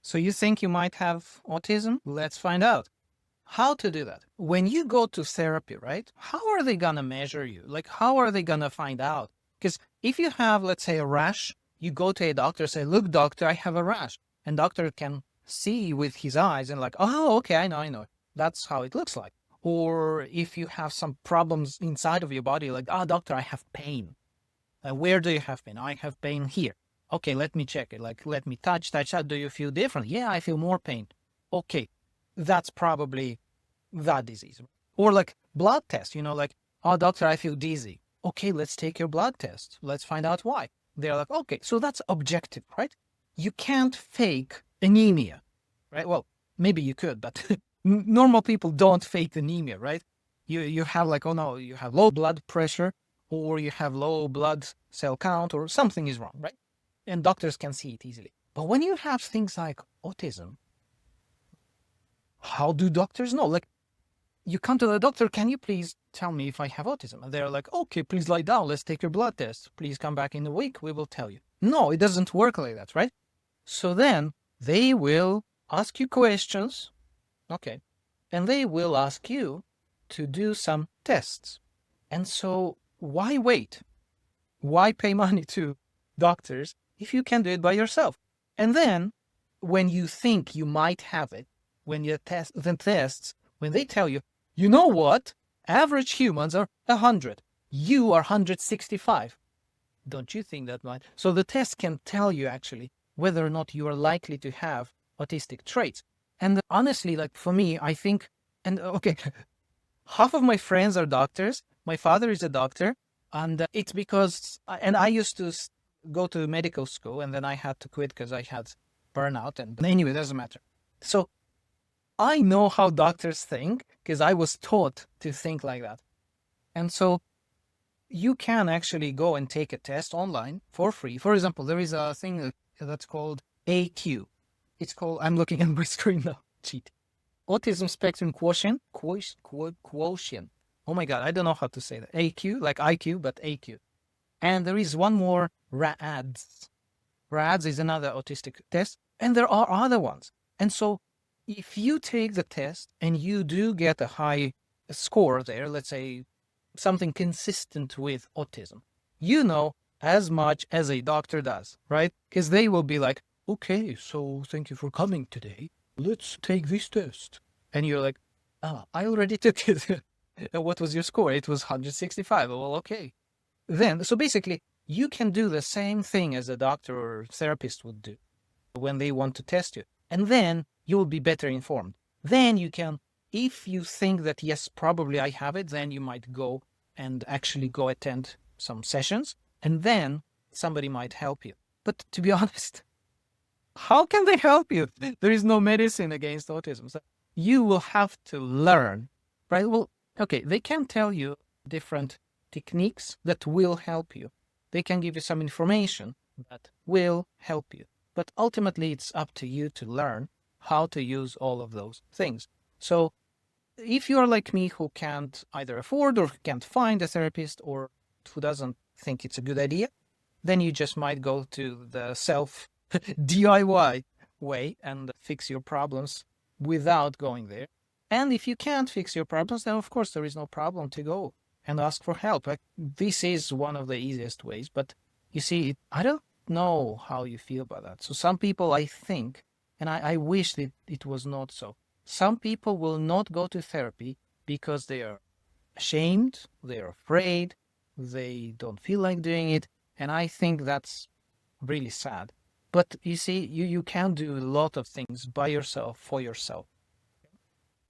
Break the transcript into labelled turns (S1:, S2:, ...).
S1: So you think you might have autism? Let's find out. How to do that? When you go to therapy, right? How are they gonna measure you? Like, how are they gonna find out? Because if you have, let's say, a rash, you go to a doctor, say, look, doctor, I have a rash. And doctor can see with his eyes and like, oh, okay, I know. That's how it looks like. Or if you have some problems inside of your body, like, ah, doctor, I have pain. Where do you have pain? I have pain here. Okay, let me check it. Like, let me touch. Do you feel different? Yeah, I feel more pain. Okay, that's probably that disease. Or like blood test, like, oh, doctor, I feel dizzy. Okay, let's take your blood test. Let's find out why. They're like, okay, so that's objective, right? You can't fake anemia, right? Well, maybe you could, but normal people don't fake anemia, right? You have like, oh no, you have low blood pressure or you have low blood cell count or something is wrong, right? And doctors can see it easily. But when you have things like autism, how do doctors know? Like, you come to the doctor, can you please tell me if I have autism? And they're like, okay, please lie down. Let's take your blood test. Please come back in a week. We will tell you. No, it doesn't work like that, right? So then they will ask you questions. Okay. And they will ask you to do some tests. And so why wait? Why pay money to doctors if you can do it by yourself? And then when you think you might have it, when you test the tests, when they tell you, you know what? Average humans are 100. You are 165. Don't you think that might? So the test can tell you actually whether or not you are likely to have autistic traits. And honestly, like for me, I think, and okay, half of my friends are doctors. My father is a doctor. And it's because, and I used to go to medical school and then I had to quit because I had burnout. And anyway, it doesn't matter. So I know how doctors think because I was taught to think like that. And so you can actually go and take a test online for free. For example, there is a thing that's called AQ. It's called, I'm looking at my screen now, cheat. Autism Spectrum Quotient. Quotient. Oh my God, I don't know how to say that. AQ, like IQ, but AQ. And there is one more, RADS. RADS is another autistic test. And there are other ones. And so if you take the test and you do get a high score there, let's say something consistent with autism, you know as much as a doctor does, right? Because they will be like, okay, so thank you for coming today. Let's take this test. And you're like, oh, I already took it. What was your score? It was 165. Well, okay. Then, so basically, you can do the same thing as a doctor or therapist would do when they want to test you. And then you will be better informed. Then you can, if you think that, yes, probably I have it, then you might go and actually go attend some sessions. And then somebody might help you. But to be honest, how can they help you? There is no medicine against autism. So you will have to learn, right? Well, okay, they can tell you different techniques that will help you. They can give you some information that will help you. But ultimately, it's up to you to learn how to use all of those things. So if you're like me who can't either afford or can't find a therapist or who doesn't think it's a good idea, then you just might go to the self DIY way and fix your problems without going there. And if you can't fix your problems, then of course there is no problem to go and ask for help. Like, this is one of the easiest ways, but you see, I don't know how you feel about that. So some people, I think, and I wish that it was not so, some people will not go to therapy because they are ashamed, they're afraid, they don't feel like doing it. And I think that's really sad. But you see, you can do a lot of things by yourself, for yourself.